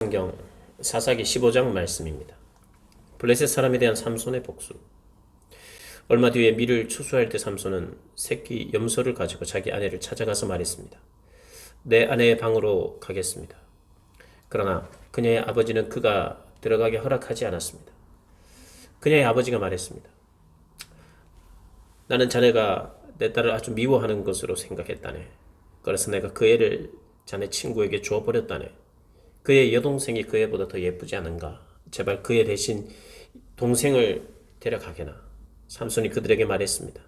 성경 사사기 15장 말씀입니다. 블레셋 사람에 대한 삼손의 복수. 얼마 뒤에 밀을 추수할 때 삼손은 새끼 염소를 가지고 자기 아내를 찾아가서 말했습니다. 내 아내의 방으로 가겠습니다. 그러나 그녀의 아버지는 그가 들어가게 허락하지 않았습니다. 그녀의 아버지가 말했습니다. 나는 자네가 내 딸을 아주 미워하는 것으로 생각했다네. 그래서 내가 그 애를 자네 친구에게 줘버렸다네. 그의 여동생이 그 애보다 더 예쁘지 않은가? 제발 그애 대신 동생을 데려가게나. 삼손이 그들에게 말했습니다.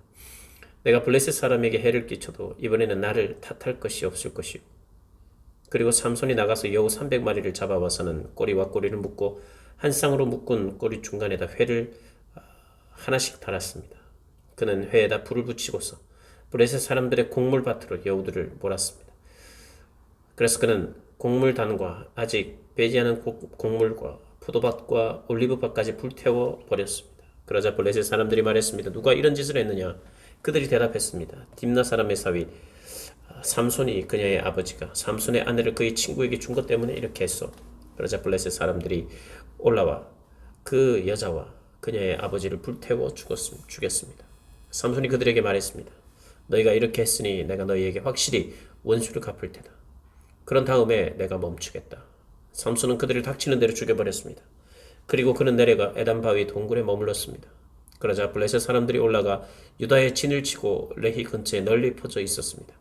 내가 블레셋 사람에게 해를 끼쳐도 이번에는 나를 탓할 것이 없을 것이요. 그리고 삼손이 나가서 여우 300마리를 잡아와서는 꼬리와 꼬리를 묶고 한 쌍으로 묶은 꼬리 중간에다 회를 하나씩 달았습니다. 그는 회에다 불을 붙이고서 블레셋 사람들의 곡물밭으로 여우들을 몰았습니다. 그래서 그는 곡물단과 아직 배지 않은 곡물과 포도밭과 올리브밭까지 불태워 버렸습니다. 그러자 블레셋 사람들이 말했습니다. 누가 이런 짓을 했느냐? 그들이 대답했습니다. 딥나 사람의 사위 삼손이 그녀의 아버지가 삼손의 아내를 그의 친구에게 준 것 때문에 이렇게 했어. 그러자 블레셋 사람들이 올라와 그 여자와 그녀의 아버지를 불태워 죽였습니다. 삼손이 그들에게 말했습니다. 너희가 이렇게 했으니 내가 너희에게 확실히 원수를 갚을 테다. 그런 다음에 내가 멈추겠다. 삼손은 그들을 닥치는 대로 죽여버렸습니다. 그리고 그는 내려가 에단 바위 동굴에 머물렀습니다. 그러자 블레셋 사람들이 올라가 유다의 진을 치고 레히 근처에 널리 퍼져 있었습니다.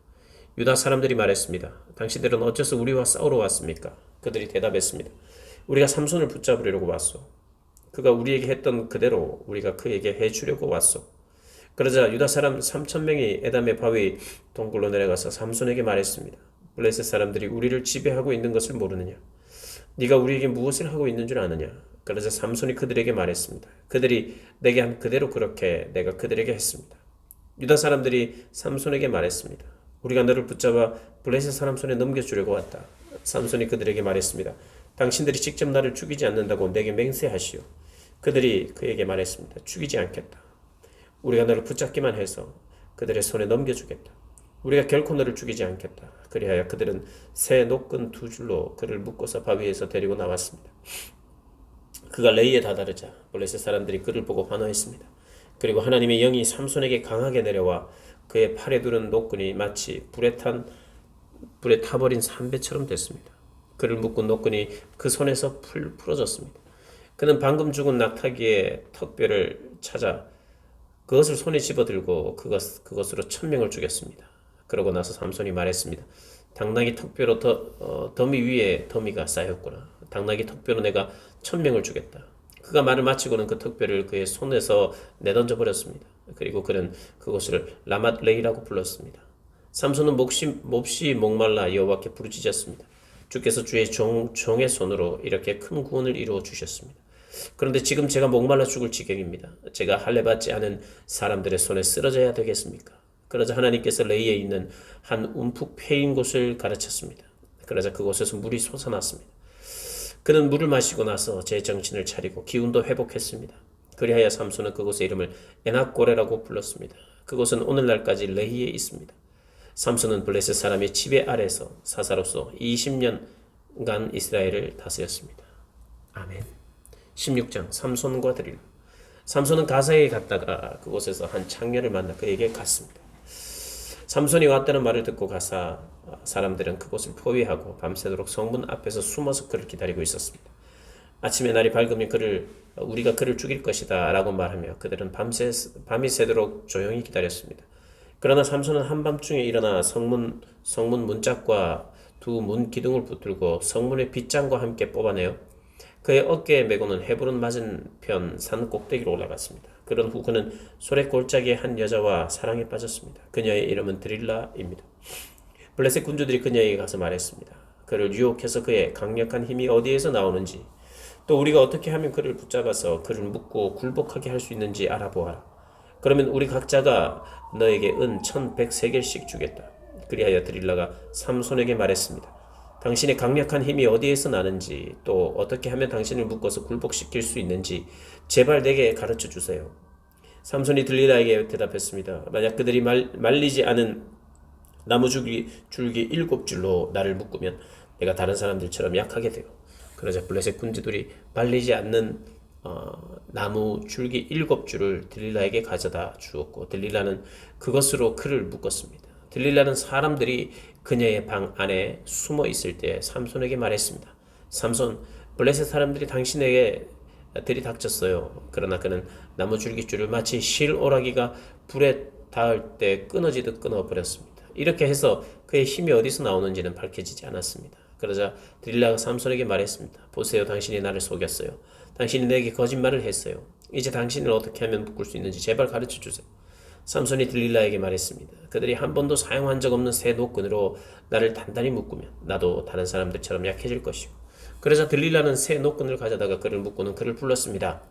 유다 사람들이 말했습니다. 당신들은 어째서 우리와 싸우러 왔습니까? 그들이 대답했습니다. 우리가 삼손을 붙잡으려고 왔소. 그가 우리에게 했던 그대로 우리가 그에게 해주려고 왔소. 그러자 유다 사람 3,000명이 에담의 바위 동굴로 내려가서 삼손에게 말했습니다. 블레셋 사람들이 우리를 지배하고 있는 것을 모르느냐? 네가 우리에게 무엇을 하고 있는 줄 아느냐? 그러자 삼손이 그들에게 말했습니다. 그들이 내게 한 그대로 그렇게 내가 그들에게 했습니다. 유다 사람들이 삼손에게 말했습니다. 우리가 너를 붙잡아 블레셋 사람 손에 넘겨주려고 왔다. 삼손이 그들에게 말했습니다. 당신들이 직접 나를 죽이지 않는다고 내게 맹세하시오. 그들이 그에게 말했습니다. 죽이지 않겠다. 우리가 너를 붙잡기만 해서 그들의 손에 넘겨주겠다. 우리가 결코 너를 죽이지 않겠다. 그리하여 그들은 새 노끈 2줄로 그를 묶어서 바위에서 데리고 나왔습니다. 그가 레이에 다다르자 블레셋 사람들이 그를 보고 환호했습니다. 그리고 하나님의 영이 삼손에게 강하게 내려와 그의 팔에 두른 노끈이 마치 불에 타버린 삼배처럼 됐습니다. 그를 묶은 노끈이 그 손에서 풀어졌습니다. 그는 방금 죽은 낙타기의 턱뼈를 찾아 그것을 손에 집어들고 그것으로 1,000명을 죽였습니다. 그러고 나서 삼손이 말했습니다. 당나귀 턱뼈로 더미 위에 더미가 쌓였구나. 당나귀 턱뼈로 내가 1,000명을 죽였다. 그가 말을 마치고는 그 턱뼈를 그의 손에서 내던져 버렸습니다. 그리고 그는 그곳을 라맛레이라고 불렀습니다. 삼손은 몹시 목말라 여호와께 부르짖었습니다. 주께서 주의 종의 손으로 이렇게 큰 구원을 이루어 주셨습니다. 그런데 지금 제가 목말라 죽을 지경입니다. 제가 할례받지 않은 사람들의 손에 쓰러져야 되겠습니까? 그러자 하나님께서 레이에 있는 한 움푹 패인 곳을 가르쳤습니다. 그러자 그곳에서 물이 솟아났습니다. 그는 물을 마시고 나서 제 정신을 차리고 기운도 회복했습니다. 그리하여 삼손은 그곳의 이름을 에낙고레라고 불렀습니다. 그곳은 오늘날까지 레히에 있습니다. 삼손은 블레셋 사람의 지배 아래서 사사로서 20년간 이스라엘을 다스렸습니다. 아멘. 16장 삼손과 드릴라. 삼손은 가사에 갔다가 그곳에서 한 창녀를 만나 그에게 갔습니다. 삼손이 왔다는 말을 듣고 가사 사람들은 그곳을 포위하고 밤새도록 성문 앞에서 숨어서 그를 기다리고 있었습니다. 아침에 날이 밝으면 우리가 그를 죽일 것이다 라고 말하며 그들은 밤이 새도록 조용히 기다렸습니다. 그러나 삼손은 한밤중에 일어나 성문 문짝과 두 문 기둥을 붙들고 성문의 빗장과 함께 뽑아내어 그의 어깨에 메고는 헤브론 맞은편 산 꼭대기로 올라갔습니다. 그런 후 그는 소래 골짜기의 한 여자와 사랑에 빠졌습니다. 그녀의 이름은 드릴라입니다. 블레셋 군주들이 그녀에게 가서 말했습니다. 그를 유혹해서 그의 강력한 힘이 어디에서 나오는지 또 우리가 어떻게 하면 그를 붙잡아서 그를 묶고 굴복하게 할 수 있는지 알아보아라. 그러면 우리 각자가 너에게 은 1,100세겔씩 주겠다. 그리하여 드릴라가 삼손에게 말했습니다. 당신의 강력한 힘이 어디에서 나는지 또 어떻게 하면 당신을 묶어서 굴복시킬 수 있는지 제발 내게 가르쳐 주세요. 삼손이 드릴라에게 대답했습니다. 만약 그들이 말리지 않은 나무 줄기 7줄로 나를 묶으면 내가 다른 사람들처럼 약하게 되고 그러자 블레셋 군주들이 말리지 않는 나무 줄기 7줄을 들릴라에게 가져다 주었고 들릴라는 그것으로 그를 묶었습니다. 들릴라는 사람들이 그녀의 방 안에 숨어 있을 때 삼손에게 말했습니다. 삼손, 블레셋 사람들이 당신에게 들이닥쳤어요. 그러나 그는 나무 줄기줄을 마치 실오라기가 불에 닿을 때 끊어지듯 끊어버렸습니다. 이렇게 해서 그의 힘이 어디서 나오는지는 밝혀지지 않았습니다. 그러자 드릴라가 삼손에게 말했습니다. 보세요, 당신이 나를 속였어요. 당신이 내게 거짓말을 했어요. 이제 당신을 어떻게 하면 묶을 수 있는지 제발 가르쳐 주세요. 삼손이 들릴라에게 말했습니다. 그들이 한 번도 사용한 적 없는 새 노끈으로 나를 단단히 묶으면 나도 다른 사람들처럼 약해질 것이고. 그러자 들릴라는 새 노끈을 가져다가 그를 묶고는 그를 불렀습니다.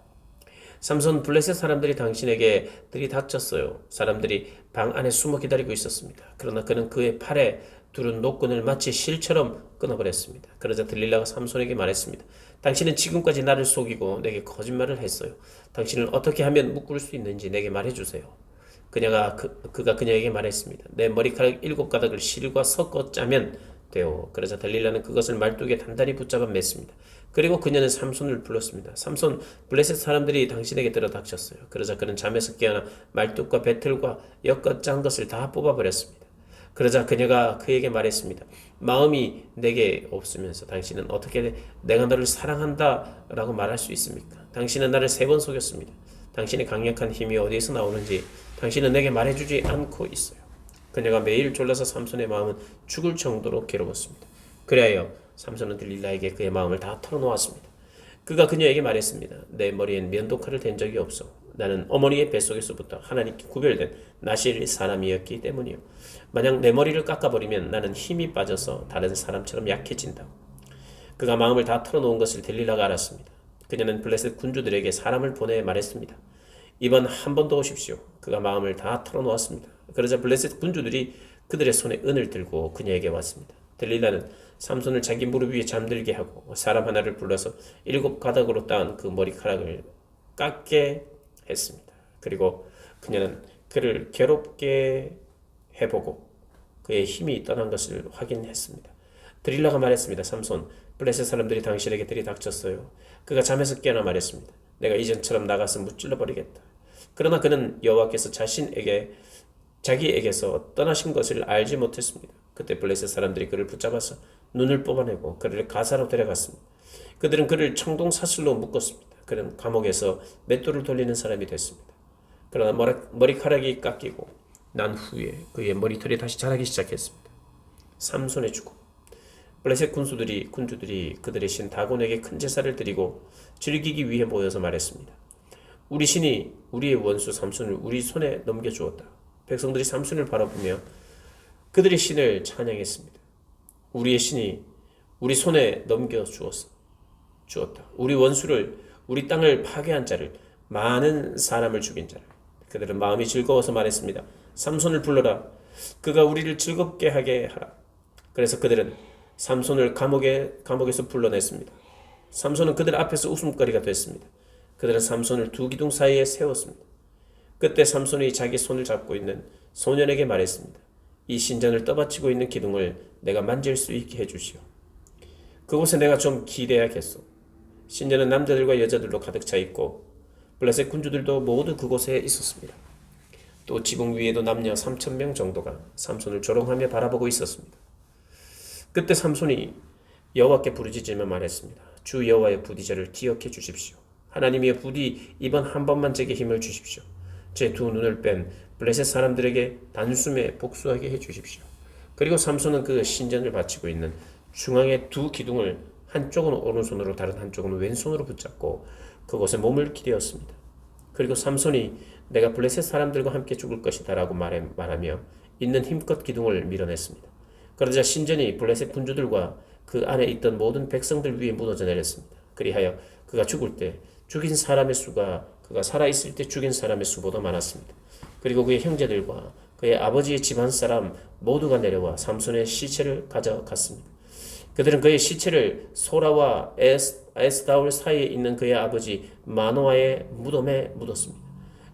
삼손, 블레셋 사람들이 당신에게 들이닥쳤어요. 사람들이 방 안에 숨어 기다리고 있었습니다. 그러나 그는 그의 팔에 두른 노끈을 마치 실처럼 끊어버렸습니다. 그러자 들릴라가 삼손에게 말했습니다. 당신은 지금까지 나를 속이고 내게 거짓말을 했어요. 당신을 어떻게 하면 묶을 수 있는지 내게 말해주세요. 그가 그녀에게 말했습니다. 내 머리카락 7가닥을 실과 섞어 짜면 돼요. 그러자 들릴라는 그것을 말뚝에 단단히 붙잡아 맸습니다. 그리고 그녀는 삼손을 불렀습니다. 삼손, 블레셋 사람들이 당신에게 들어닥쳤어요. 그러자 그는 잠에서 깨어나 말뚝과 배틀과 엿과 짠 것을 다 뽑아버렸습니다. 그러자 그녀가 그에게 말했습니다. 마음이 내게 없으면서 당신은 어떻게 내가 너를 사랑한다 라고 말할 수 있습니까? 당신은 나를 3번 속였습니다. 당신의 강력한 힘이 어디에서 나오는지 당신은 내게 말해주지 않고 있어요. 그녀가 매일 졸라서 삼손의 마음은 죽을 정도로 괴로웠습니다. 그리하여 삼손은 들릴라에게 그의 마음을 다 털어놓았습니다. 그가 그녀에게 말했습니다. 내 머리엔 면도칼을 댄 적이 없어. 나는 어머니의 뱃속에서부터 하나님께 구별된 나실 사람이었기 때문이요. 만약 내 머리를 깎아버리면 나는 힘이 빠져서 다른 사람처럼 약해진다. 그가 마음을 다 털어놓은 것을 들릴라가 알았습니다. 그녀는 블레셋 군주들에게 사람을 보내 말했습니다. 이번 한 번 더 오십시오. 그가 마음을 다 털어놓았습니다. 그러자 블레셋 군주들이 그들의 손에 은을 들고 그녀에게 왔습니다. 들릴라는 삼손을 자기 무릎 위에 잠들게 하고 사람 하나를 불러서 7가닥으로 따은 그 머리카락을 깎게 했습니다. 그리고 그녀는 그를 괴롭게 해보고 그의 힘이 떠난 것을 확인했습니다. 드릴라가 말했습니다. 삼손, 블레셋 사람들이 당신에게 들이닥쳤어요. 그가 잠에서 깨어나 말했습니다. 내가 이전처럼 나가서 무찔러 버리겠다. 그러나 그는 여호와께서 자기에게서 떠나신 것을 알지 못했습니다. 그때 블레셋 사람들이 그를 붙잡아서 눈을 뽑아내고 그를 가사로 데려갔습니다. 그들은 그를 청동 사슬로 묶었습니다. 그는 감옥에서 맷돌을 돌리는 사람이 됐습니다. 그러나 머리카락이 깎이고 난 후에 그의 머리털이 다시 자라기 시작했습니다. 삼손의 죽음. 블레셋 군주들이 그들의 신 다곤에게 큰 제사를 드리고 즐기기 위해 모여서 말했습니다. 우리 신이 우리의 원수 삼손을 우리 손에 넘겨주었다. 백성들이 삼손을 바라보며 그들의 신을 찬양했습니다. 우리의 신이 우리 손에 넘겨주었다. 우리 원수를, 우리 땅을 파괴한 자를, 많은 사람을 죽인 자를. 그들은 마음이 즐거워서 말했습니다. 삼손을 불러라. 그가 우리를 즐겁게 하게 하라. 그래서 그들은 삼손을 감옥에서 불러냈습니다. 삼손은 그들 앞에서 웃음거리가 됐습니다. 그들은 삼손을 두 기둥 사이에 세웠습니다. 그때 삼손이 자기 손을 잡고 있는 소년에게 말했습니다. 이 신전을 떠받치고 있는 기둥을 내가 만질 수 있게 해주시오. 그곳에 내가 좀 기대야겠소. 신전은 남자들과 여자들로 가득 차 있고 블레셋 군주들도 모두 그곳에 있었습니다. 또 지붕 위에도 남녀 3,000명 정도가 삼손을 조롱하며 바라보고 있었습니다. 그때 삼손이 여호와께 부르짖으며 말했습니다. 주 여호와의 부디저를 기억해 주십시오. 하나님의 부디 이번 한 번만 제게 힘을 주십시오. 제 두 눈을 뺀 블레셋 사람들에게 단숨에 복수하게 해주십시오. 그리고 삼손은 그 신전을 바치고 있는 중앙의 두 기둥을 한쪽은 오른손으로 다른 한쪽은 왼손으로 붙잡고 그곳에 몸을 기대었습니다. 그리고 삼손이 내가 블레셋 사람들과 함께 죽을 것이다 라고 말하며 있는 힘껏 기둥을 밀어냈습니다. 그러자 신전이 블레셋 군주들과 그 안에 있던 모든 백성들 위에 무너져 내렸습니다. 그리하여 그가 죽을 때 죽인 사람의 수가 그가 살아있을 때 죽인 사람의 수보다 많았습니다. 그리고 그의 형제들과 그의 아버지의 집안 사람 모두가 내려와 삼손의 시체를 가져갔습니다. 그들은 그의 시체를 소라와 에스다올 사이에 있는 그의 아버지 마노아의 무덤에 묻었습니다.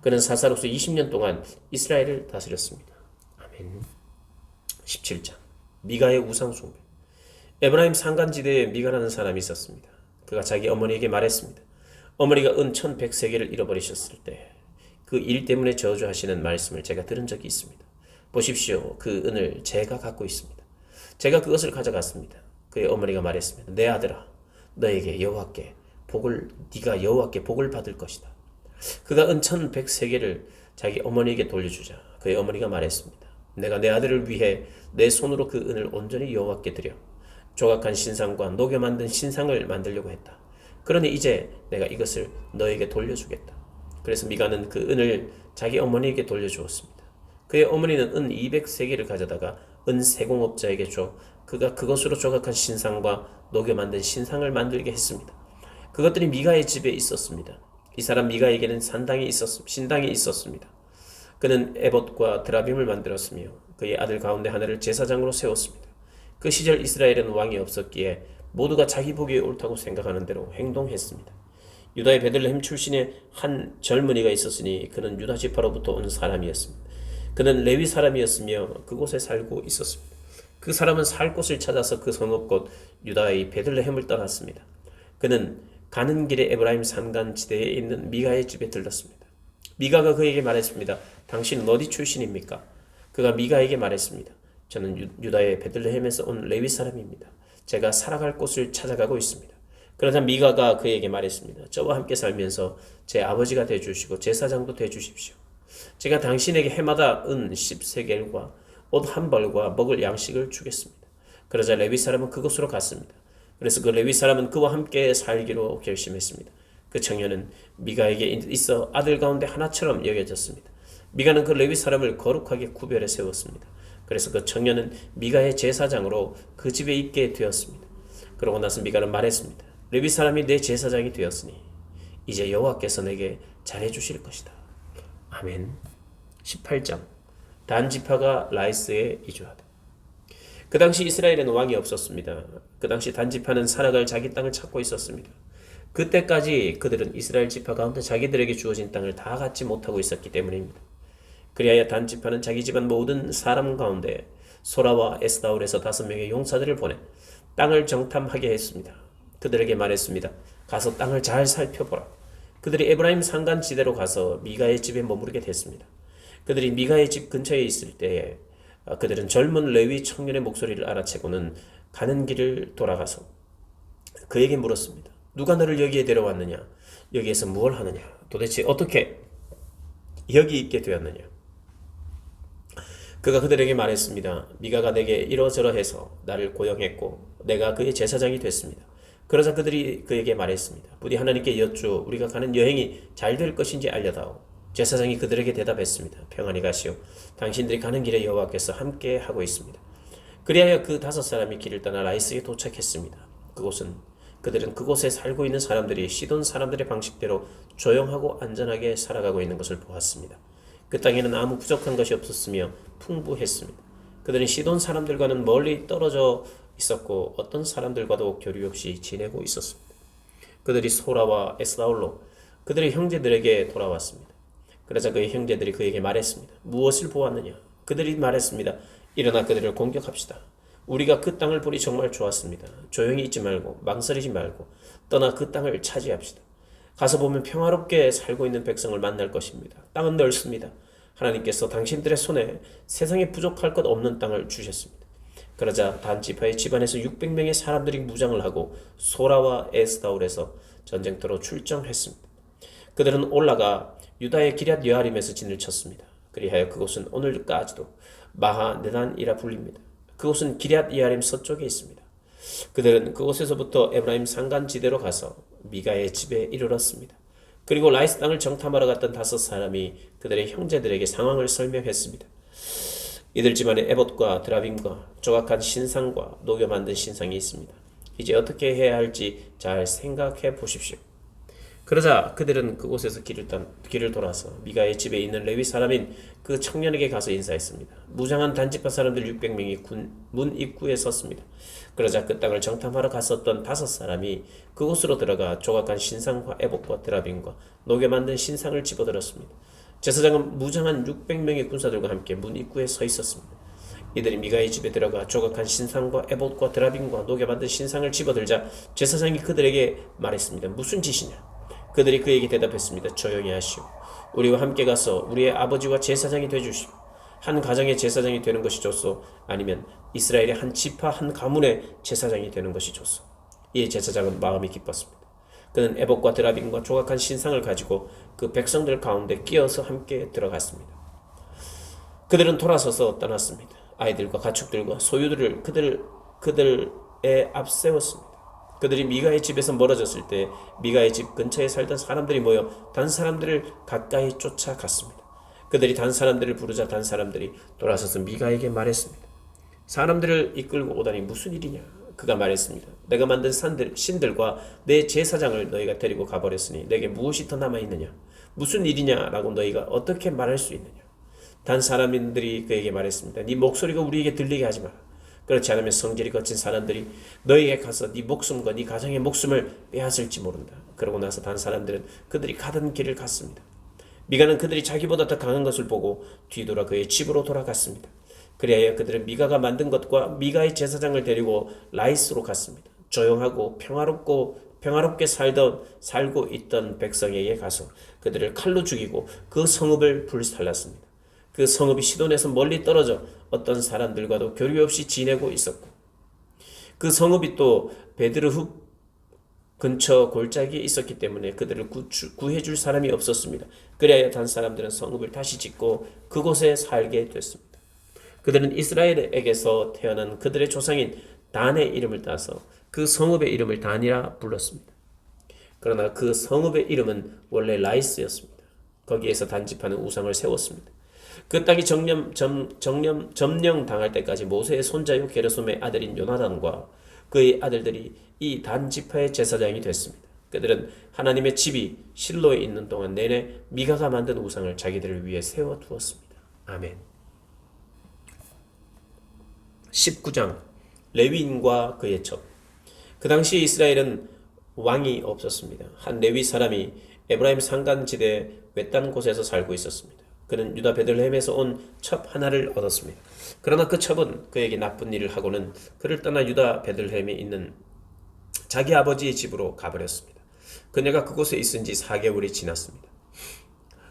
그는 사사로서 20년 동안 이스라엘을 다스렸습니다. 아멘. 17장 미가의 우상 숭배. 에브라임 산간지대에 미가라는 사람이 있었습니다. 그가 자기 어머니에게 말했습니다. 어머니가 은 1100세겔을 잃어버리셨을 때 그 일 때문에 저주하시는 말씀을 제가 들은 적이 있습니다. 보십시오. 그 은을 제가 갖고 있습니다. 제가 그것을 가져갔습니다. 그의 어머니가 말했습니다. 내 아들아, 너에게 여호와께 네가 여호와께 복을 받을 것이다. 그가 은 1100세겔을 자기 어머니에게 돌려주자 그의 어머니가 말했습니다. 내가 내 아들을 위해 내 손으로 그 은을 온전히 여호와께 드려 조각한 신상과 녹여 만든 신상을 만들려고 했다. 그러니 이제 내가 이것을 너에게 돌려주겠다. 그래서 미가는 그 은을 자기 어머니에게 돌려주었습니다. 그의 어머니는 은 200세겔을 가져다가 은 세공업자에게 줘 그가 그것으로 조각한 신상과 녹여 만든 신상을 만들게 했습니다. 그것들이 미가의 집에 있었습니다. 이 사람 미가에게는 신당이 있었습니다. 그는 에봇과 드라빔을 만들었으며 그의 아들 가운데 하나를 제사장으로 세웠습니다. 그 시절 이스라엘에는 왕이 없었기에 모두가 자기 보기에 옳다고 생각하는 대로 행동했습니다. 유다의 베들레헴 출신의 한 젊은이가 있었으니 그는 유다 지파로부터 온 사람이었습니다. 그는 레위 사람이었으며 그곳에 살고 있었습니다. 그 사람은 살 곳을 찾아서 그 성읍 곧 유다의 베들레헴을 떠났습니다. 그는 가는 길에 에브라임 산간 지대에 있는 미가의 집에 들렀습니다. 미가가 그에게 말했습니다. 당신은 어디 출신입니까? 그가 미가에게 말했습니다. 저는 유다의 베들레헴에서 온 레위 사람입니다. 제가 살아갈 곳을 찾아가고 있습니다. 그러자 미가가 그에게 말했습니다. 저와 함께 살면서 제 아버지가 되어주시고 제사장도 되어주십시오. 제가 당신에게 해마다 은 10세겔과 옷 한 벌과 먹을 양식을 주겠습니다. 그러자 레위 사람은 그곳으로 갔습니다. 그래서 그 레위 사람은 그와 함께 살기로 결심했습니다. 그 청년은 미가에게 있어 아들 가운데 하나처럼 여겨졌습니다. 미가는 그 레위 사람을 거룩하게 구별해 세웠습니다. 그래서 그 청년은 미가의 제사장으로 그 집에 있게 되었습니다. 그러고 나서 미가는 말했습니다. 레위 사람이 내 제사장이 되었으니 이제 여호와께서 내게 잘해주실 것이다. 아멘. 18장 단 지파가 라이스에 이주하다. 그 당시 이스라엘에는 왕이 없었습니다. 그 당시 단 지파는 살아갈 자기 땅을 찾고 있었습니다. 그때까지 그들은 이스라엘 지파 가운데 자기들에게 주어진 땅을 다 갖지 못하고 있었기 때문입니다. 그리하여 단 지파는 자기 집안 모든 사람 가운데 소라와 에스다올에서 5명의 용사들을 보내 땅을 정탐하게 했습니다. 그들에게 말했습니다. 가서 땅을 잘 살펴보라. 그들이 에브라임 산간 지대로 가서 미가의 집에 머무르게 됐습니다. 그들이 미가의 집 근처에 있을 때에 그들은 젊은 레위 청년의 목소리를 알아채고는 가는 길을 돌아가서 그에게 물었습니다. 누가 너를 여기에 데려왔느냐? 여기에서 무엇을 하느냐? 도대체 어떻게 여기 있게 되었느냐? 그가 그들에게 말했습니다. 미가가 내게 이러저러해서 나를 고용했고 내가 그의 제사장이 됐습니다. 그러자 그들이 그에게 말했습니다. 부디 하나님께 여쭈어 우리가 가는 여행이 잘 될 것인지 알려다오. 제사장이 그들에게 대답했습니다. 평안히 가시오. 당신들이 가는 길에 여호와께서 함께 하고 있습니다. 그리하여 그 5사람이 길을 떠나 라이스에 도착했습니다. 그들은 그곳에 살고 있는 사람들이 시돈 사람들의 방식대로 조용하고 안전하게 살아가고 있는 것을 보았습니다. 그 땅에는 아무 부족한 것이 없었으며 풍부했습니다. 그들은 시돈 사람들과는 멀리 떨어져 있었고 어떤 사람들과도 교류 없이 지내고 있었습니다. 그들이 소라와 에스다올로 그들의 형제들에게 돌아왔습니다. 그러자 그의 형제들이 그에게 말했습니다. 무엇을 보았느냐? 그들이 말했습니다. 일어나 그들을 공격합시다. 우리가 그 땅을 보니 정말 좋았습니다. 조용히 있지 말고 망설이지 말고 떠나 그 땅을 차지합시다. 가서 보면 평화롭게 살고 있는 백성을 만날 것입니다. 땅은 넓습니다. 하나님께서 당신들의 손에 세상에 부족할 것 없는 땅을 주셨습니다. 그러자 단 지파의 집안에서 600명의 사람들이 무장을 하고 소라와 에스다올에서 전쟁터로 출정했습니다. 그들은 올라가 유다의 기럇 여아림에서 진을 쳤습니다. 그리하여 그곳은 오늘까지도 마하네단이라 불립니다. 그곳은 기럇 여아림 서쪽에 있습니다. 그들은 그곳에서부터 에브라임 산간지대로 가서 미가의 집에 이르렀습니다. 그리고 라이스 땅을 정탐하러 갔던 5사람이 그들의 형제들에게 상황을 설명했습니다. 이들 집안에 에봇과 드라빔과 조각한 신상과 녹여 만든 신상이 있습니다. 이제 어떻게 해야 할지 잘 생각해 보십시오. 그러자 그들은 그곳에서 길을 돌아서 미가의 집에 있는 레위 사람인 그 청년에게 가서 인사했습니다. 무장한 단지파 사람들 600명이 문 입구에 섰습니다. 그러자 그 땅을 정탐하러 갔었던 5사람이 그곳으로 들어가 조각한 신상과 에봇과 드라빔과 녹여 만든 신상을 집어들었습니다. 제사장은 무장한 600명의 군사들과 함께 문 입구에 서 있었습니다. 이들이 미가의 집에 들어가 조각한 신상과 에봇과 드라빔과 녹여 만든 신상을 집어들자 제사장이 그들에게 말했습니다. 무슨 짓이냐? 그들이 그에게 대답했습니다. 조용히 하시오. 우리와 함께 가서 우리의 아버지와 제사장이 되주시오. 한 가정의 제사장이 되는 것이 좋소? 아니면 이스라엘의 한 지파 한 가문의 제사장이 되는 것이 좋소? 이에 제사장은 마음이 기뻤습니다. 그는 에봇과 드라빔과 조각한 신상을 가지고 그 백성들 가운데 끼어서 함께 들어갔습니다. 그들은 돌아서서 떠났습니다. 아이들과 가축들과 소유들을 그들의 앞세웠습니다. 그들이 미가의 집에서 멀어졌을 때 미가의 집 근처에 살던 사람들이 모여 단 사람들을 가까이 쫓아갔습니다. 그들이 단 사람들을 부르자 단 사람들이 돌아서서 미가에게 말했습니다. 사람들을 이끌고 오다니 무슨 일이냐? 그가 말했습니다. 내가 만든 신들과 내 제사장을 너희가 데리고 가버렸으니 내게 무엇이 더 남아있느냐? 무슨 일이냐라고 너희가 어떻게 말할 수 있느냐? 단 사람들이 그에게 말했습니다. 네 목소리가 우리에게 들리게 하지 마라. 그렇지 않으면 성질이 거친 사람들이 너희에게 가서 네 목숨과 네 가정의 목숨을 빼앗을지 모른다. 그러고 나서 단 사람들은 그들이 가던 길을 갔습니다. 미가는 그들이 자기보다 더 강한 것을 보고 뒤돌아 그의 집으로 돌아갔습니다. 그리하여 그들은 미가가 만든 것과 미가의 제사장을 데리고 라이스로 갔습니다. 조용하고 평화롭게 살고 있던 백성에게 가서 그들을 칼로 죽이고 그 성읍을 불살랐습니다. 그 성읍이 시돈에서 멀리 떨어져 어떤 사람들과도 교류 없이 지내고 있었고 그 성읍이 또 베드르흡 근처 골짜기에 있었기 때문에 그들을 구해줄 사람이 없었습니다. 그래야 단 사람들은 성읍을 다시 짓고 그곳에 살게 됐습니다. 그들은 이스라엘에게서 태어난 그들의 조상인 단의 이름을 따서 그 성읍의 이름을 단이라 불렀습니다. 그러나 그 성읍의 이름은 원래 라이스였습니다. 거기에서 단집하는 우상을 세웠습니다. 그 땅이 점령당할 때까지 모세의 손자요 게르솜의 아들인 요나단과 그의 아들들이 이 단지파의 제사장이 됐습니다. 그들은 하나님의 집이 실로에 있는 동안 내내 미가가 만든 우상을 자기들을 위해 세워두었습니다. 아멘. 19장 레위인과 그의 첩. 그 당시 이스라엘은 왕이 없었습니다. 한 레위 사람이 에브라임 산간지대 외딴 곳에서 살고 있었습니다. 그는 유다 베들레헴에서 온 첩 하나를 얻었습니다. 그러나 그 첩은 그에게 나쁜 일을 하고는 그를 떠나 유다 베들레헴에 있는 자기 아버지의 집으로 가버렸습니다. 그녀가 그곳에 있은 지 4개월이 지났습니다.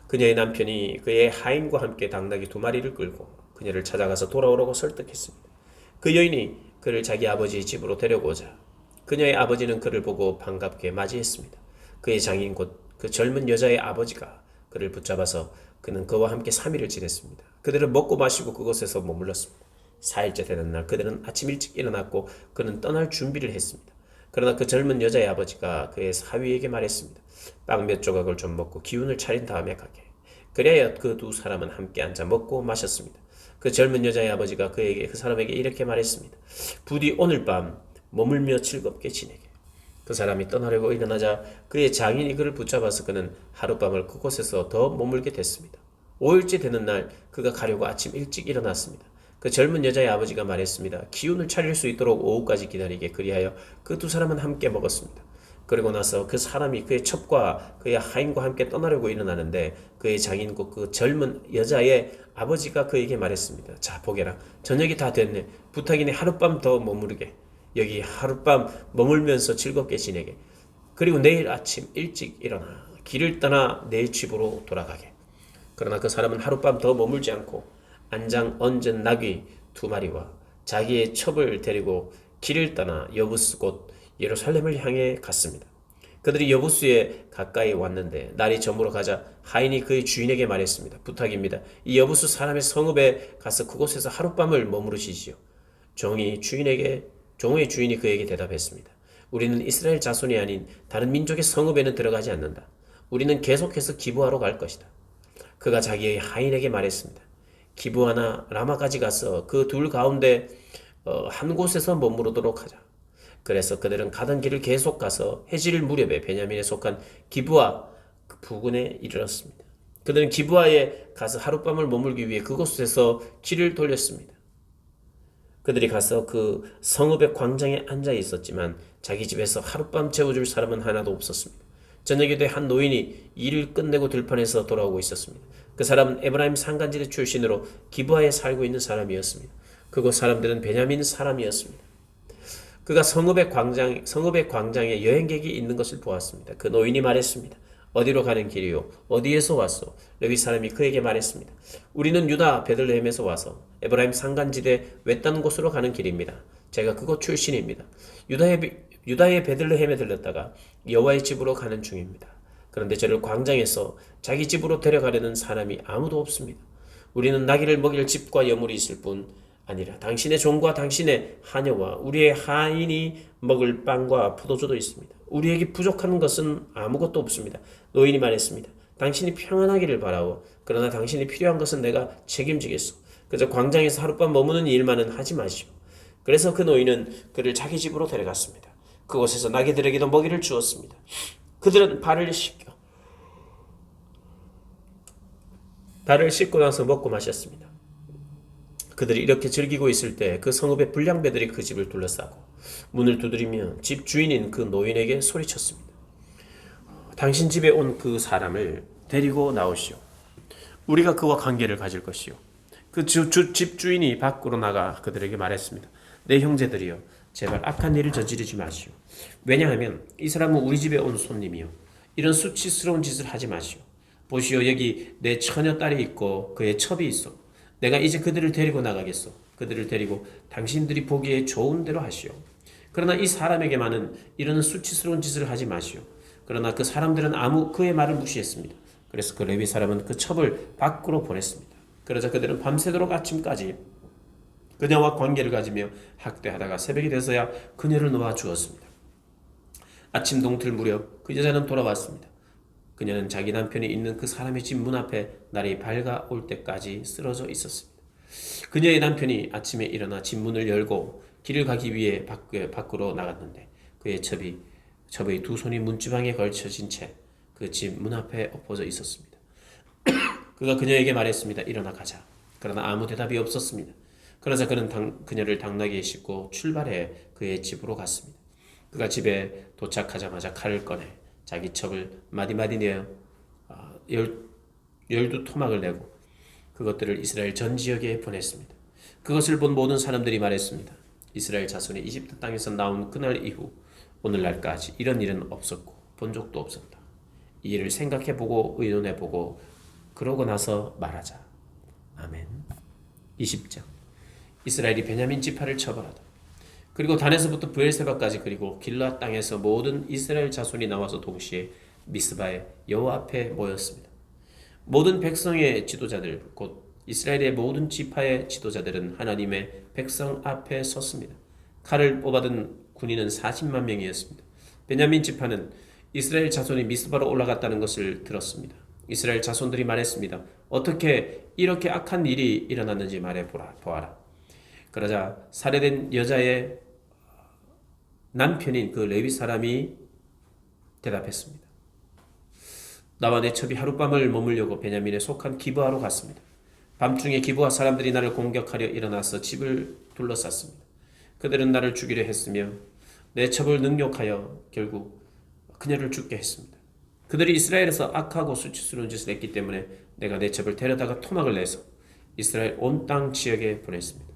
그녀의 남편이 그의 하인과 함께 당나귀 2마리를 끌고 그녀를 찾아가서 돌아오라고 설득했습니다. 그 여인이 그를 자기 아버지의 집으로 데려오자 그녀의 아버지는 그를 보고 반갑게 맞이했습니다. 그의 장인 곧 그 젊은 여자의 아버지가 그를 붙잡아서 그는 그와 함께 3일을 지냈습니다. 그들은 먹고 마시고 그곳에서 머물렀습니다. 4일째 되는 날 그들은 아침 일찍 일어났고 그는 떠날 준비를 했습니다. 그러나 그 젊은 여자의 아버지가 그의 사위에게 말했습니다. 빵 몇 조각을 좀 먹고 기운을 차린 다음에 가게. 그래야 그 두 사람은 함께 앉아 먹고 마셨습니다. 그 젊은 여자의 아버지가 그 사람에게 이렇게 말했습니다. 부디 오늘 밤 머물며 즐겁게 지내게. 그 사람이 떠나려고 일어나자 그의 장인이 그를 붙잡아서 그는 하룻밤을 그곳에서 더 머물게 됐습니다. 5일째 되는 날 그가 가려고 아침 일찍 일어났습니다. 그 젊은 여자의 아버지가 말했습니다. 기운을 차릴 수 있도록 오후까지 기다리게. 그리하여 그 두 사람은 함께 먹었습니다. 그리고 나서 그 사람이 그의 첩과 그의 하인과 함께 떠나려고 일어나는데 그의 장인과 그 젊은 여자의 아버지가 그에게 말했습니다. 자, 보게라. 저녁이 다 됐네. 부탁이니 하룻밤 더 머무르게. 여기 하룻밤 머물면서 즐겁게 지내게. 그리고 내일 아침 일찍 일어나 길을 떠나 내 집으로 돌아가게. 그러나 그 사람은 하룻밤 더 머물지 않고 안장 얹은 나귀 2마리와 자기의 첩을 데리고 길을 떠나 여부스 곧 예루살렘을 향해 갔습니다. 그들이 여부스에 가까이 왔는데 날이 저물어 가자 하인이 그의 주인에게 말했습니다. 부탁입니다. 이 여부스 사람의 성읍에 가서 그곳에서 하룻밤을 머무르시지요. 종의 주인이 그에게 대답했습니다. 우리는 이스라엘 자손이 아닌 다른 민족의 성읍에는 들어가지 않는다. 우리는 계속해서 기브아로 갈 것이다. 그가 자기의 하인에게 말했습니다. 기브아나 라마까지 가서 그 둘 가운데 한 곳에서 머무르도록 하자. 그래서 그들은 가던 길을 계속 가서 해질 무렵에 베냐민에 속한 기브아 부근에 이르렀습니다. 그들은 기브아에 가서 하룻밤을 머물기 위해 그곳에서 길을 돌렸습니다. 그들이 가서 그 성읍의 광장에 앉아 있었지만 자기 집에서 하룻밤 재워줄 사람은 하나도 없었습니다. 저녁이 돼 한 노인이 일을 끝내고 들판에서 돌아오고 있었습니다. 그 사람은 에브라임 산간지대 출신으로 기브아에 살고 있는 사람이었습니다. 그곳 사람들은 베냐민 사람이었습니다. 그가 성읍의 광장에 여행객이 있는 것을 보았습니다. 그 노인이 말했습니다. 어디로 가는 길이요? 어디에서 왔소? 레위 사람이 그에게 말했습니다. 우리는 유다 베들레헴에서 와서 에브라임 산간지대 외딴 곳으로 가는 길입니다. 제가 그곳 출신입니다. 유다의 베들레헴에 들렸다가 여호와의 집으로 가는 중입니다. 그런데 저를 광장에서 자기 집으로 데려가려는 사람이 아무도 없습니다. 우리는 나귀를 먹일 집과 여물이 있을 뿐 아니라 당신의 종과 당신의 하녀와 우리의 하인이 먹을 빵과 포도주도 있습니다. 우리에게 부족한 것은 아무것도 없습니다. 노인이 말했습니다. 당신이 평안하기를 바라오. 그러나 당신이 필요한 것은 내가 책임지겠소. 그저 광장에서 하룻밤 머무는 일만은 하지 마시오. 그래서 그 노인은 그를 자기 집으로 데려갔습니다. 그곳에서 나귀들에게도 먹이를 주었습니다. 그들은 발을 씻고 나서 먹고 마셨습니다. 그들이 이렇게 즐기고 있을 때 그 성읍의 불량배들이 그 집을 둘러싸고 문을 두드리며 집 주인인 그 노인에게 소리쳤습니다. 당신 집에 온 그 사람을 데리고 나오시오. 우리가 그와 관계를 가질 것이오. 그 집 주인이 밖으로 나가 그들에게 말했습니다. 내 형제들이여, 제발 악한 일을 저지르지 마시오. 왜냐하면 이 사람은 우리 집에 온 손님이요. 이런 수치스러운 짓을 하지 마시오. 보시오, 여기 내 처녀 딸이 있고 그의 첩이 있어. 내가 이제 그들을 데리고 나가겠소. 그들을 데리고 당신들이 보기에 좋은 대로 하시오. 그러나 이 사람에게만은 이런 수치스러운 짓을 하지 마시오. 그러나 그 사람들은 그의 말을 무시했습니다. 그래서 그 레위 사람은 그 첩을 밖으로 보냈습니다. 그러자 그들은 밤새도록 아침까지 그녀와 관계를 가지며 학대하다가 새벽이 돼서야 그녀를 놓아 주었습니다. 아침 동틀 무렵 그 여자는 돌아왔습니다. 그녀는 자기 남편이 있는 그 사람의 집 문 앞에 날이 밝아올 때까지 쓰러져 있었습니다. 그녀의 남편이 아침에 일어나 집 문을 열고 길을 가기 위해 밖으로 나갔는데 그의 첩의 두 손이 문지방에 걸쳐진 채 그 집 문 앞에 엎어져 있었습니다. 그가 그녀에게 말했습니다. 일어나 가자. 그러나 아무 대답이 없었습니다. 그러자 그는 그녀를 당나귀에 싣고 출발해 그의 집으로 갔습니다. 그가 집에 도착하자마자 칼을 꺼내 자기 첩을 마디마디 내어 12토막을 내고 그것들을 이스라엘 전 지역에 보냈습니다. 그것을 본 모든 사람들이 말했습니다. 이스라엘 자손이 이집트 땅에서 나온 그날 이후 오늘날까지 이런 일은 없었고 본 적도 없었다. 이 일을 생각해보고 의논해보고 그러고 나서 말하자. 아멘. 20장. 이스라엘이 베냐민 지파를 처벌하다. 그리고 단에서부터 브엘세바까지 그리고 길앗 땅에서 모든 이스라엘 자손이 나와서 동시에 미스바의 여호와 앞에 모였습니다. 모든 백성의 지도자들 곧 이스라엘의 모든 지파의 지도자들은 하나님의 백성 앞에 섰습니다. 칼을 뽑아든 군인은 40만 명이었습니다. 베냐민 지파는 이스라엘 자손이 미스바로 올라갔다는 것을 들었습니다. 이스라엘 자손들이 말했습니다. 어떻게 이렇게 악한 일이 일어났는지 말해보아라. 그러자 살해된 여자의 남편인 그 레위 사람이 대답했습니다. 나와 내 첩이 하룻밤을 머물려고 베냐민에 속한 기브아로 갔습니다. 밤중에 기브아 사람들이 나를 공격하려 일어나서 집을 둘러쌌습니다. 그들은 나를 죽이려 했으며 내 첩을 능욕하여 결국 그녀를 죽게 했습니다. 그들이 이스라엘에서 악하고 수치스러운 짓을 했기 때문에 내가 내 첩을 데려다가 토막을 내서 이스라엘 온 땅 지역에 보냈습니다.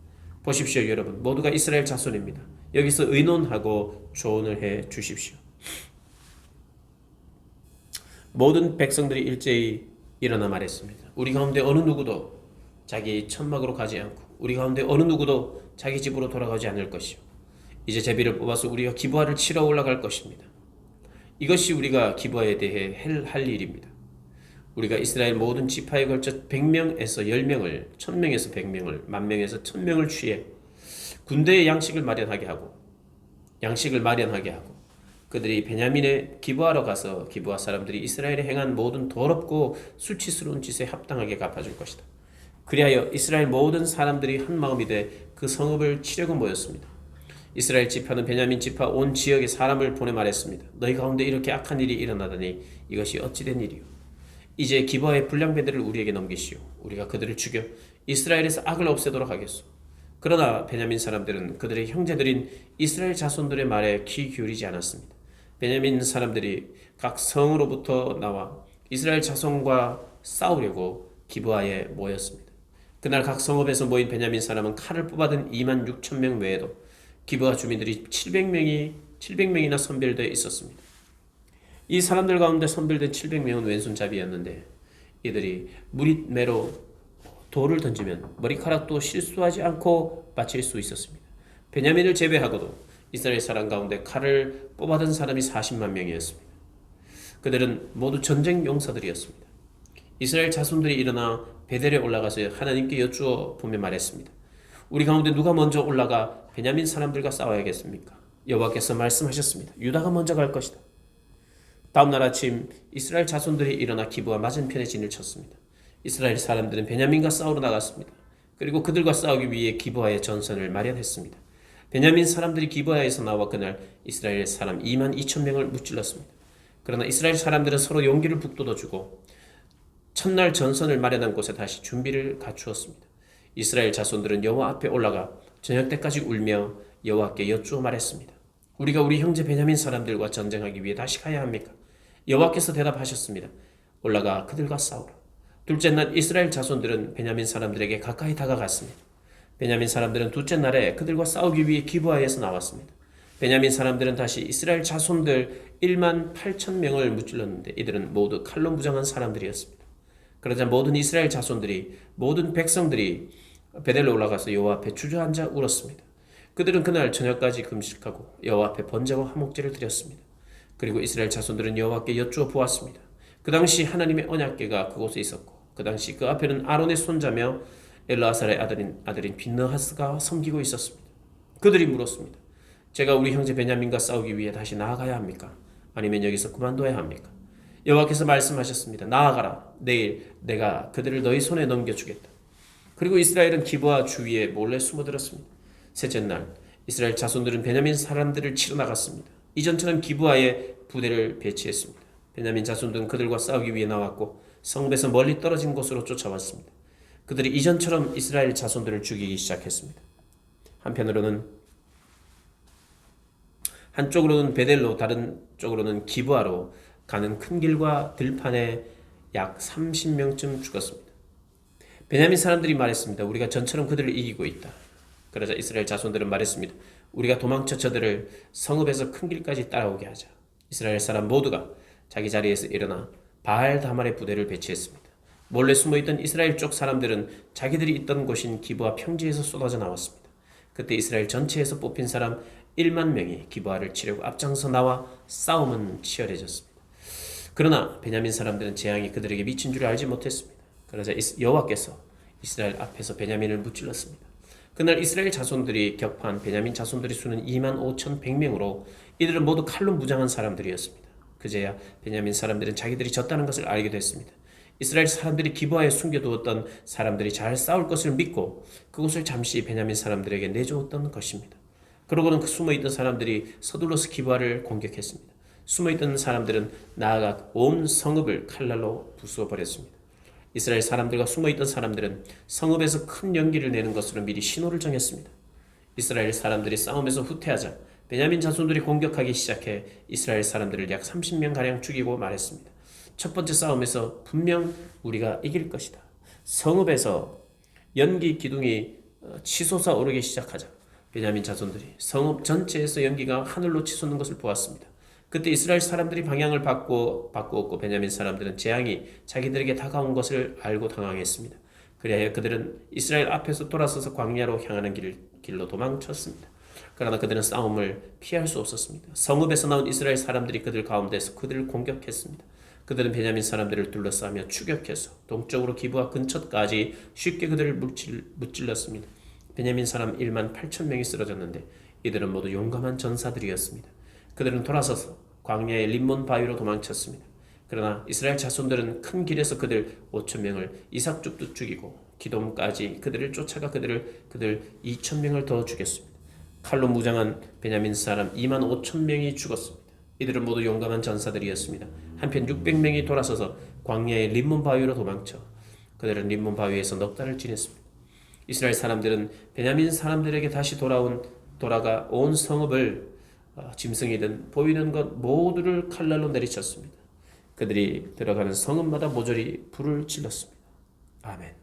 보십시오, 여러분. 모두가 이스라엘 자손입니다. 여기서 의논하고 조언을 해 주십시오. 모든 백성들이 일제히 일어나 말했습니다. 우리 가운데 어느 누구도 자기 천막으로 가지 않고 우리 가운데 어느 누구도 자기 집으로 돌아가지 않을 것이요. 이제 제비를 뽑아서 우리가 기브아를 치러 올라갈 것입니다. 이것이 우리가 기브아에 대해 할 일입니다. 우리가 이스라엘 모든 지파에 걸쳐 100명에서 10명을, 1000명에서 100명을, 10,000명에서 1000명을 취해 군대의 양식을 마련하게 하고 그들이 베냐민의 기브아로 가서 기브아 사람들이 이스라엘에 행한 모든 더럽고 수치스러운 짓에 합당하게 갚아줄 것이다. 그리하여 이스라엘 모든 사람들이 한 마음이 돼 그 성읍을 치려고 모였습니다. 이스라엘 지파는 베냐민 지파 온 지역에 사람을 보내 말했습니다. 너희 가운데 이렇게 악한 일이 일어나다니 이것이 어찌된 일이요. 이제 기브아의 불량배들을 우리에게 넘기시오. 우리가 그들을 죽여 이스라엘에서 악을 없애도록 하겠소. 그러나 베냐민 사람들은 그들의 형제들인 이스라엘 자손들의 말에 귀 기울이지 않았습니다. 베냐민 사람들이 각 성으로부터 나와 이스라엘 자손과 싸우려고 기브아에 모였습니다. 그날 각 성읍에서 모인 베냐민 사람은 칼을 뽑아든 2만 6천 명 외에도 기브아 주민들이 700명이나 선별되어 있었습니다. 이 사람들 가운데 선별된 700명은 왼손잡이였는데 이들이 무리매로 돌을 던지면 머리카락도 실수하지 않고 맞힐 수 있었습니다. 베냐민을 제외하고도 이스라엘 사람 가운데 칼을 뽑아든 사람이 40만 명이었습니다. 그들은 모두 전쟁 용사들이었습니다. 이스라엘 자손들이 일어나 베델에 올라가서 하나님께 여쭈어 보며 말했습니다. 우리 가운데 누가 먼저 올라가 베냐민 사람들과 싸워야겠습니까? 여호와께서 말씀하셨습니다. 유다가 먼저 갈 것이다. 다음날 아침 이스라엘 자손들이 일어나 기브아 맞은편에 진을 쳤습니다. 이스라엘 사람들은 베냐민과 싸우러 나갔습니다. 그리고 그들과 싸우기 위해 기브아의 전선을 마련했습니다. 베냐민 사람들이 기브아에서 나와 그날 이스라엘 사람 2만 2천 명을 무찔렀습니다. 그러나 이스라엘 사람들은 서로 용기를 북돋아주고 첫날 전선을 마련한 곳에 다시 준비를 갖추었습니다. 이스라엘 자손들은 여호와 앞에 올라가 저녁 때까지 울며 여호와께 여쭈어 말했습니다. 우리가 우리 형제 베냐민 사람들과 전쟁하기 위해 다시 가야 합니까? 여호와께서 대답하셨습니다. 올라가 그들과 싸우라. 둘째 날 이스라엘 자손들은 베냐민 사람들에게 가까이 다가갔습니다. 베냐민 사람들은 둘째 날에 그들과 싸우기 위해 기브아에서 나왔습니다. 베냐민 사람들은 다시 이스라엘 자손들 1만 8천 명을 무찔렀는데 이들은 모두 칼로 무장한 사람들이었습니다. 그러자 모든 이스라엘 자손들이 모든 백성들이 베델로 올라가서 여호와 앞에 주저앉아 울었습니다. 그들은 그날 저녁까지 금식하고 여호와 앞에 번제와 화목제를 드렸습니다. 그리고 이스라엘 자손들은 여호와께 여쭈어 보았습니다. 그 당시 하나님의 언약궤가 그곳에 있었고 그 당시 그 앞에는 아론의 손자며 엘르아살의 아들인 빈느하스가 섬기고 있었습니다. 그들이 물었습니다. 제가 우리 형제 베냐민과 싸우기 위해 다시 나아가야 합니까? 아니면 여기서 그만둬야 합니까? 여호와께서 말씀하셨습니다. 나아가라. 내일 내가 그들을 너희 손에 넘겨주겠다. 그리고 이스라엘은 기브아 주위에 몰래 숨어들었습니다. 셋째 날 이스라엘 자손들은 베냐민 사람들을 치러 나갔습니다. 이전처럼 기브아에 부대를 배치했습니다. 베냐민 자손들은 그들과 싸우기 위해 나왔고 성읍에서 멀리 떨어진 곳으로 쫓아왔습니다. 그들이 이전처럼 이스라엘 자손들을 죽이기 시작했습니다. 한쪽으로는 베델로 다른 쪽으로는 기브아로 가는 큰 길과 들판에 약 30명쯤 죽었습니다. 베냐민 사람들이 말했습니다. 우리가 전처럼 그들을 이기고 있다. 그러자 이스라엘 자손들은 말했습니다. 우리가 도망쳐 저들을 성읍에서 큰 길까지 따라오게 하자. 이스라엘 사람 모두가 자기 자리에서 일어나 바알 다말의 부대를 배치했습니다. 몰래 숨어있던 이스라엘 쪽 사람들은 자기들이 있던 곳인 기브아 평지에서 쏟아져 나왔습니다. 그때 이스라엘 전체에서 뽑힌 사람 1만 명이 기브아를 치려고 앞장서 나와 싸움은 치열해졌습니다. 그러나 베냐민 사람들은 재앙이 그들에게 미친 줄 알지 못했습니다. 그러자 여호와께서 이스라엘 앞에서 베냐민을 무찔렀습니다. 그날 이스라엘 자손들이 격파한 베냐민 자손들의 수는 2만 5,100명으로 이들은 모두 칼로 무장한 사람들이었습니다. 그제야 베냐민 사람들은 자기들이 졌다는 것을 알게 됐습니다. 이스라엘 사람들이 기브아에 숨겨두었던 사람들이 잘 싸울 것을 믿고 그곳을 잠시 베냐민 사람들에게 내주었던 것입니다. 그러고는 그 숨어있던 사람들이 서둘러서 기브아를 공격했습니다. 숨어있던 사람들은 나아가 온 성읍을 칼날로 부수어버렸습니다. 이스라엘 사람들과 숨어있던 사람들은 성읍에서 큰 연기를 내는 것으로 미리 신호를 정했습니다. 이스라엘 사람들이 싸움에서 후퇴하자 베냐민 자손들이 공격하기 시작해 이스라엘 사람들을 약 30명가량 죽이고 말했습니다. 첫 번째 싸움에서 분명 우리가 이길 것이다. 성읍에서 연기 기둥이 치솟아 오르기 시작하자 베냐민 자손들이 성읍 전체에서 연기가 하늘로 치솟는 것을 보았습니다. 그때 이스라엘 사람들이 방향을 바꾸었고 베냐민 사람들은 재앙이 자기들에게 다가온 것을 알고 당황했습니다. 그리하여 그들은 이스라엘 앞에서 돌아서서 광야로 향하는 길로 도망쳤습니다. 그러나 그들은 싸움을 피할 수 없었습니다. 성읍에서 나온 이스라엘 사람들이 그들 가운데서 그들을 공격했습니다. 그들은 베냐민 사람들을 둘러싸며 추격해서 동쪽으로 기브아 근처까지 쉽게 그들을 무찔렀습니다. 베냐민 사람 1만 8천 명이 쓰러졌는데 이들은 모두 용감한 전사들이었습니다. 그들은 돌아서서 광야의 림몬 바위로 도망쳤습니다. 그러나 이스라엘 자손들은 큰 길에서 그들 5천 명을 이삭죽도 죽이고 기돔까지 그들을 쫓아가 그들 2천 명을 더 죽였습니다. 칼로 무장한 베냐민 사람 2만 5천 명이 죽었습니다. 이들은 모두 용감한 전사들이었습니다. 한편 600명이 돌아서서 광야의 림몬 바위로 도망쳐 그들은 림몬 바위에서 넉 달을 지냈습니다. 이스라엘 사람들은 베냐민 사람들에게 다시 돌아가 온 성읍을 짐승이든 보이는 것 모두를 칼날로 내리쳤습니다. 그들이 들어가는 성읍마다 모조리 불을 질렀습니다. 아멘.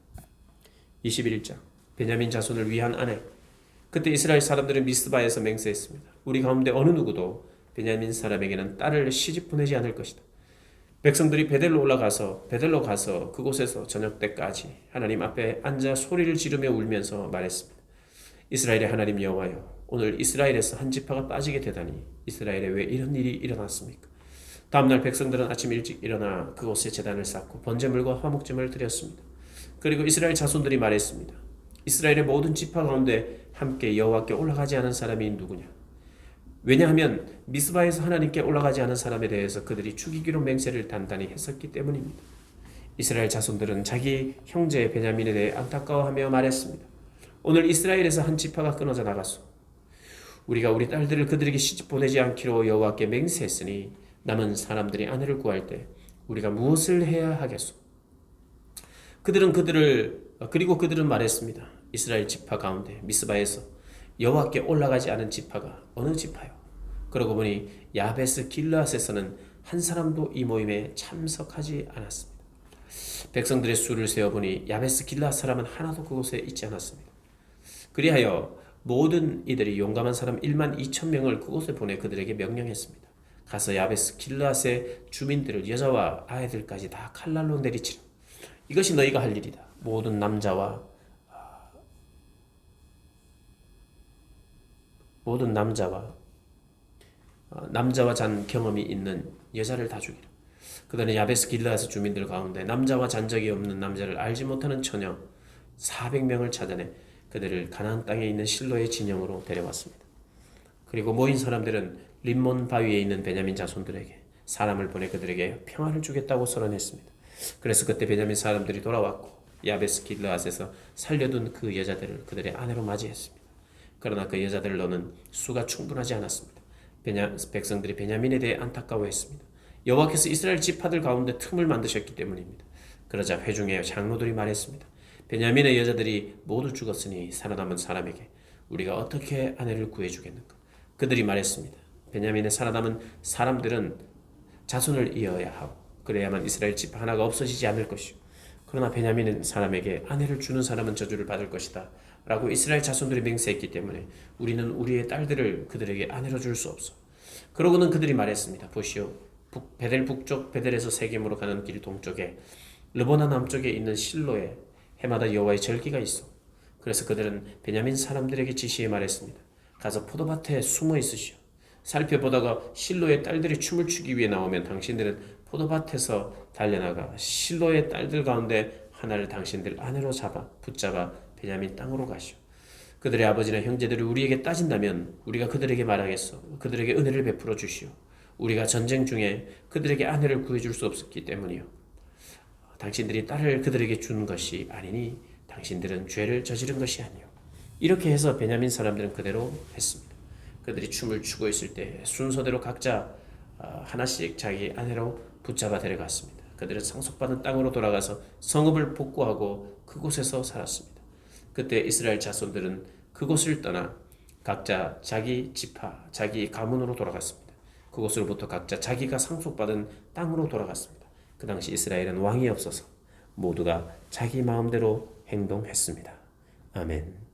21장 베냐민 자손을 위한 아내. 그때 이스라엘 사람들은 미스바에서 맹세했습니다. 우리 가운데 어느 누구도 베냐민 사람에게는 딸을 시집 보내지 않을 것이다. 백성들이 베델로 가서 그곳에서 저녁 때까지 하나님 앞에 앉아 소리를 지르며 울면서 말했습니다. 이스라엘의 하나님 여호와여, 오늘 이스라엘에서 한 지파가 빠지게 되다니 이스라엘에 왜 이런 일이 일어났습니까? 다음날 백성들은 아침 일찍 일어나 그곳에 제단을 쌓고 번제물과 화목제물을 드렸습니다. 그리고 이스라엘 자손들이 말했습니다. 이스라엘의 모든 지파 가운데 함께 여호와께 올라가지 않은 사람이 누구냐? 왜냐하면 미스바에서 하나님께 올라가지 않은 사람에 대해서 그들이 죽이기로 맹세를 단단히 했었기 때문입니다. 이스라엘 자손들은 자기 형제 베냐민에 대해 안타까워하며 말했습니다. 오늘 이스라엘에서 한 지파가 끊어져 나갔소. 우리가 우리 딸들을 그들에게 시집 보내지 않기로 여호와께 맹세했으니 남은 사람들이 아내를 구할 때 우리가 무엇을 해야 하겠소? 그들은 말했습니다. 이스라엘 지파 가운데 미스바에서 여호와께 올라가지 않은 지파가 어느 지파요? 그러고 보니 야베스 길르앗에서는 한 사람도 이 모임에 참석하지 않았습니다. 백성들의 수를 세어보니 야베스 길르앗 사람은 하나도 그곳에 있지 않았습니다. 그리하여 모든 이들이 용감한 사람 1만 2천 명을 그곳에 보내 그들에게 명령했습니다. 가서 야베스 길르앗의 주민들을 여자와 아이들까지 다 칼날로 내리치라. 이것이 너희가 할 일이다. 모든 남자와 잔 경험이 있는 여자를 다 죽이라. 그들은 야베스 길르앗 주민들 가운데 남자와 잔 적이 없는 남자를 알지 못하는 처녀 400명을 찾아내 그들을 가나안 땅에 있는 실로의 진영으로 데려왔습니다. 그리고 모인 사람들은 림몬 바위에 있는 베냐민 자손들에게 사람을 보내 그들에게 평안을 주겠다고 선언했습니다. 그래서 그때 베냐민 사람들이 돌아왔고 야베스 길르앗에서 살려둔 그 여자들을 그들의 아내로 맞이했습니다. 그러나 그 여자들로는 수가 충분하지 않았습니다. 백성들이 베냐민에 대해 안타까워했습니다. 여호와께서 이스라엘 지파들 가운데 틈을 만드셨기 때문입니다. 그러자 회중의 장로들이 말했습니다. 베냐민의 여자들이 모두 죽었으니 살아남은 사람에게 우리가 어떻게 아내를 구해주겠는가? 그들이 말했습니다. 베냐민의 살아남은 사람들은 자손을 이어야 하고 그래야만 이스라엘 지파 하나가 없어지지 않을 것이요. 그러나 베냐민 사람에게 아내를 주는 사람은 저주를 받을 것이다 라고 이스라엘 자손들이 맹세했기 때문에 우리는 우리의 딸들을 그들에게 아내로 줄 수 없어. 그러고는 그들이 말했습니다. 보시오, 베델 북쪽 베델에서 세겜으로 가는 길 동쪽에 르보나 남쪽에 있는 실로에 해마다 여호와의 절기가 있어. 그래서 그들은 베냐민 사람들에게 지시해 말했습니다. 가서 포도밭에 숨어 있으시오. 살펴보다가 실로의 딸들이 춤을 추기 위해 나오면 당신들은 포도밭에서 달려나가 실로의 딸들 가운데 하나를 당신들 아내로 붙잡아 베냐민 땅으로 가시오. 그들의 아버지나 형제들이 우리에게 따진다면 우리가 그들에게 말하겠소. 그들에게 은혜를 베풀어 주시오. 우리가 전쟁 중에 그들에게 아내를 구해줄 수 없었기 때문이요. 당신들이 딸을 그들에게 준 것이 아니니 당신들은 죄를 저지른 것이 아니요. 이렇게 해서 베냐민 사람들은 그대로 했습니다. 그들이 춤을 추고 있을 때 순서대로 각자 하나씩 자기 아내로 붙잡아 데려갔습니다. 그들은 상속받은 땅으로 돌아가서 성읍을 복구하고 그곳에서 살았습니다. 그때 이스라엘 자손들은 그곳을 떠나 각자 자기 지파, 자기 가문으로 돌아갔습니다. 그곳으로부터 각자 자기가 상속받은 땅으로 돌아갔습니다. 그 당시 이스라엘은 왕이 없어서 모두가 자기 마음대로 행동했습니다. 아멘.